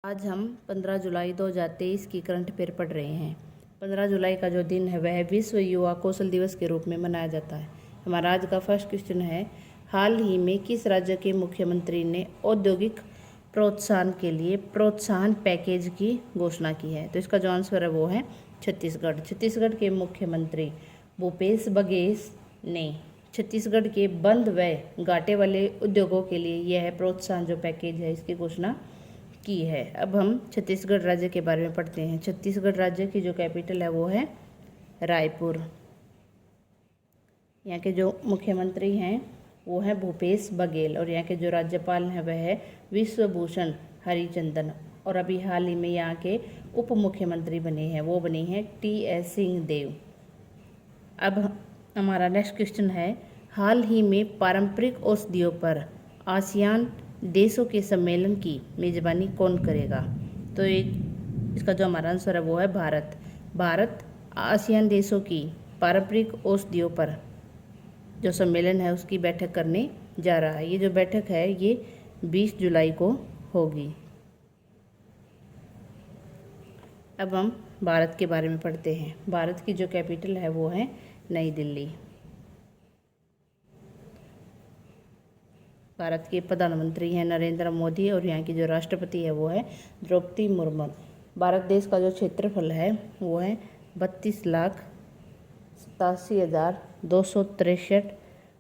आज हम 15 जुलाई 2023 की करंट अफेयर पढ़ रहे हैं। 15 जुलाई का जो दिन है वह विश्व युवा कौशल दिवस के रूप में मनाया जाता है। हमारा आज का फर्स्ट क्वेश्चन है, हाल ही में किस राज्य के मुख्यमंत्री ने औद्योगिक प्रोत्साहन के लिए प्रोत्साहन पैकेज की घोषणा की है? तो इसका जो आंसर है वो है छत्तीसगढ़। छत्तीसगढ़ के मुख्यमंत्री भूपेश बघेल ने छत्तीसगढ़ के बंद व घाटे वाले उद्योगों के लिए यह प्रोत्साहन जो पैकेज है इसकी घोषणा की है। अब हम छत्तीसगढ़ राज्य के बारे में पढ़ते हैं। छत्तीसगढ़ राज्य की जो कैपिटल है वो है रायपुर। यहाँ के जो मुख्यमंत्री हैं वो हैं भूपेश बघेल और यहाँ के जो राज्यपाल हैं वह है विश्वभूषण हरिचंदन। और अभी हाल ही में यहाँ के उप मुख्यमंत्री बने हैं वो बने हैं टी.एस. सिंहदेव। अब हमारा नेक्स्ट क्वेश्चन है, हाल ही में पारंपरिक औषधियों पर आसियान देशों के सम्मेलन की मेजबानी कौन करेगा? तो इसका जो हमारा आंसर है वो है भारत। भारत आसियान देशों की पारंपरिक औषधियों पर जो सम्मेलन है उसकी बैठक करने जा रहा है। ये जो बैठक है ये 20 जुलाई को होगी। अब हम भारत के बारे में पढ़ते हैं। भारत की जो कैपिटल है वो है नई दिल्ली। भारत के प्रधानमंत्री हैं नरेंद्र मोदी और यहाँ की जो राष्ट्रपति है वो है द्रौपदी मुर्मू। भारत देश का जो क्षेत्रफल है वो है 32,87,263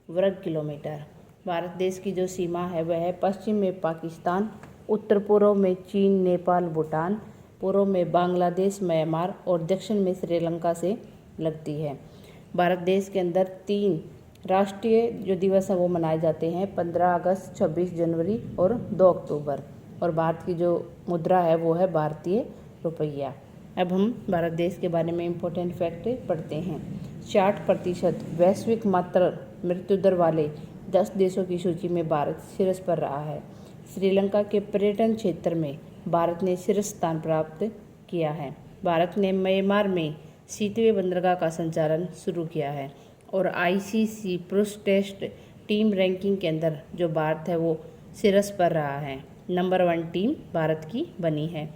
वर्ग किलोमीटर। भारत देश की जो सीमा है वह है पश्चिम में पाकिस्तान, उत्तर पूर्व में चीन, नेपाल, भूटान, पूर्व में बांग्लादेश, म्यांमार और दक्षिण में श्रीलंका से लगती है। भारत देश के अंदर 3 राष्ट्रीय जो दिवस हैं वो मनाए जाते हैं, 15 अगस्त, 26 जनवरी और 2 अक्टूबर। और भारत की जो मुद्रा है वो है भारतीय रुपया। अब हम भारत देश के बारे में इम्पोर्टेंट फैक्ट पढ़ते हैं। 60% वैश्विक मातृ मृत्यु दर वाले 10 देशों की सूची में भारत शीर्ष पर रहा है। श्रीलंका के पर्यटन क्षेत्र में भारत ने शीर्ष स्थान प्राप्त किया है। भारत ने म्यांमार में शीतवे बंदरगाह का संचालन शुरू किया है। और ICC पुरुष टेस्ट टीम रैंकिंग के अंदर जो भारत है वो शीर्ष पर रहा है। नंबर 1 टीम भारत की बनी है।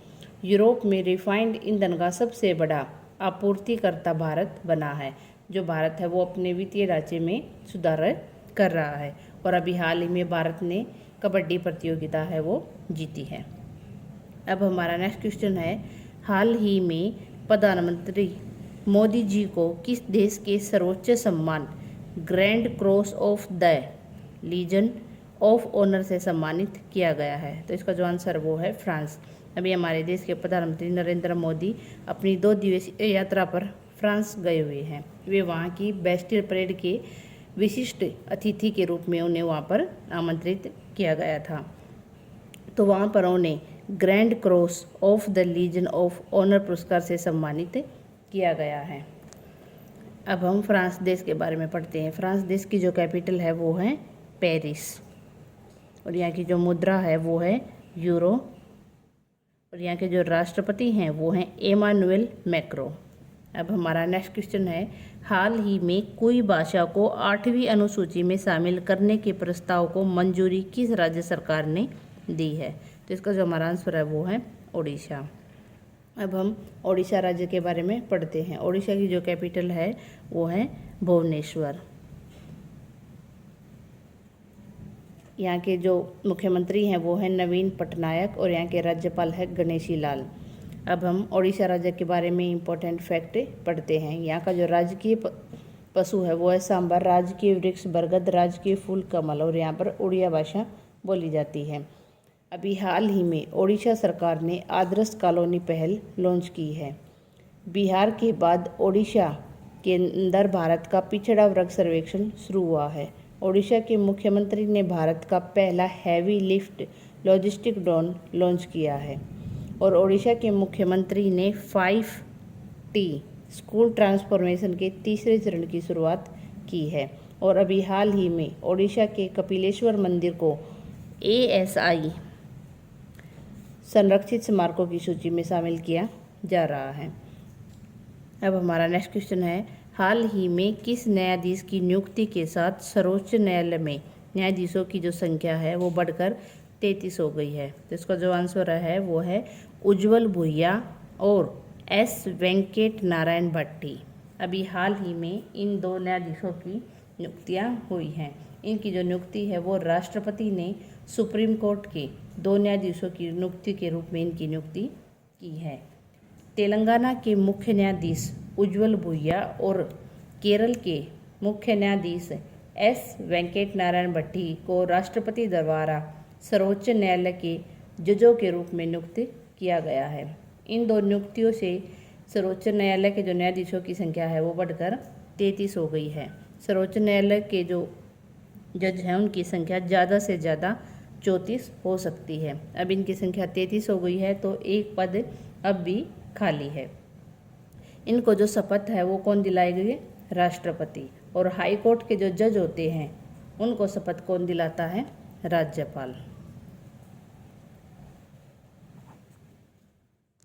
यूरोप में रिफाइंड ईंधन का सबसे बड़ा आपूर्तिकर्ता भारत बना है। जो भारत है वो अपने वित्तीय ढांचे में सुधार कर रहा है। और अभी हाल ही में भारत ने कबड्डी प्रतियोगिता है वो जीती है। अब हमारा नेक्स्ट क्वेश्चन है, हाल ही में प्रधानमंत्री मोदी जी को किस देश के सर्वोच्च सम्मान Grand Cross of the Legion of Honour से सम्मानित किया गया है? तो इसका जो आंसर वो है फ्रांस। अभी हमारे देश के प्रधानमंत्री नरेंद्र मोदी अपनी 2 दिवसीय यात्रा पर फ्रांस गए हुए हैं। वे वहाँ की बेस्टिल परेड के विशिष्ट अतिथि के रूप में उन्हें वहाँ पर आमंत्रित किया गया था। तो वहाँ पर उन्हें Grand Cross of the Legion of Honour पुरस्कार से सम्मानित किया गया है। अब हम फ्रांस देश के बारे में पढ़ते हैं। फ्रांस देश की जो कैपिटल है वो है पेरिस और यहाँ की जो मुद्रा है वो है यूरो। और यहाँ के जो राष्ट्रपति हैं वो हैं एमानुएल मैक्रो। अब हमारा नेक्स्ट क्वेश्चन है, हाल ही में कोई भाषा को 8वीं अनुसूची में शामिल करने के प्रस्ताव को मंजूरी किस राज्य सरकार ने दी है? तो इसका जो हमारा आंसर है वो है ओडिशा। अब हम ओडिशा राज्य के बारे में पढ़ते हैं। ओडिशा की जो कैपिटल है वो है भुवनेश्वर। यहाँ के जो मुख्यमंत्री हैं वो हैं नवीन पटनायक और यहाँ के राज्यपाल है गणेशी लाल। अब हम ओडिशा राज्य के बारे में इम्पोर्टेंट फैक्ट पढ़ते हैं। यहाँ का जो राजकीय पशु है वो है सांबर, राजकीय वृक्ष बरगद, राजकीय फूल कमल और यहाँ पर उड़िया भाषा बोली जाती है। अभी हाल ही में ओडिशा सरकार ने आदर्श कॉलोनी पहल लॉन्च की है। बिहार के बाद ओडिशा के अंदर भारत का पिछड़ा वर्ग सर्वेक्षण शुरू हुआ है। ओडिशा के मुख्यमंत्री ने भारत का पहला heavy lift logistic drone launch किया है। और ओडिशा के मुख्यमंत्री ने 5T स्कूल ट्रांसफॉर्मेशन के तीसरे चरण की शुरुआत की है। और अभी हाल ही में ओडिशा के कपिलेश्वर मंदिर को ASI संरक्षित स्मारकों की सूची में शामिल किया जा रहा है। अब हमारा नेक्स्ट क्वेश्चन है, हाल ही में किस न्यायाधीश की नियुक्ति के साथ सर्वोच्च न्यायालय में न्यायाधीशों की जो संख्या है वो बढ़कर 33 हो गई है। तो इसका जो आंसर है वो है उज्ज्वल भुइया और एस वेंकट नारायण भट्टी। अभी हाल ही में इन 2 न्यायाधीशों की नियुक्तियां हुई हैं। इनकी जो नियुक्ति है वो राष्ट्रपति ने सुप्रीम कोर्ट के 2 न्यायाधीशों की नियुक्ति के रूप में इनकी नियुक्ति की है। तेलंगाना के मुख्य न्यायाधीश उज्ज्वल भुइया और केरल के मुख्य न्यायाधीश एस वेंकट नारायण भट्टी को राष्ट्रपति द्वारा सर्वोच्च न्यायालय के जजों के रूप में नियुक्त किया गया है। इन 2 नियुक्तियों से सर्वोच्च न्यायालय के जो न्यायाधीशों की संख्या है वो बढ़कर 33 हो गई है। सर्वोच्च न्यायालय के जो जज हैं उनकी संख्या ज़्यादा से ज़्यादा 34 हो सकती है। अब इनकी संख्या 33 हो गई है तो एक पद अब भी खाली है। इनको जो शपथ है वो कौन दिलाएगी? राष्ट्रपति। और हाई कोर्ट के जो जज होते हैं उनको शपथ कौन दिलाता है? राज्यपाल।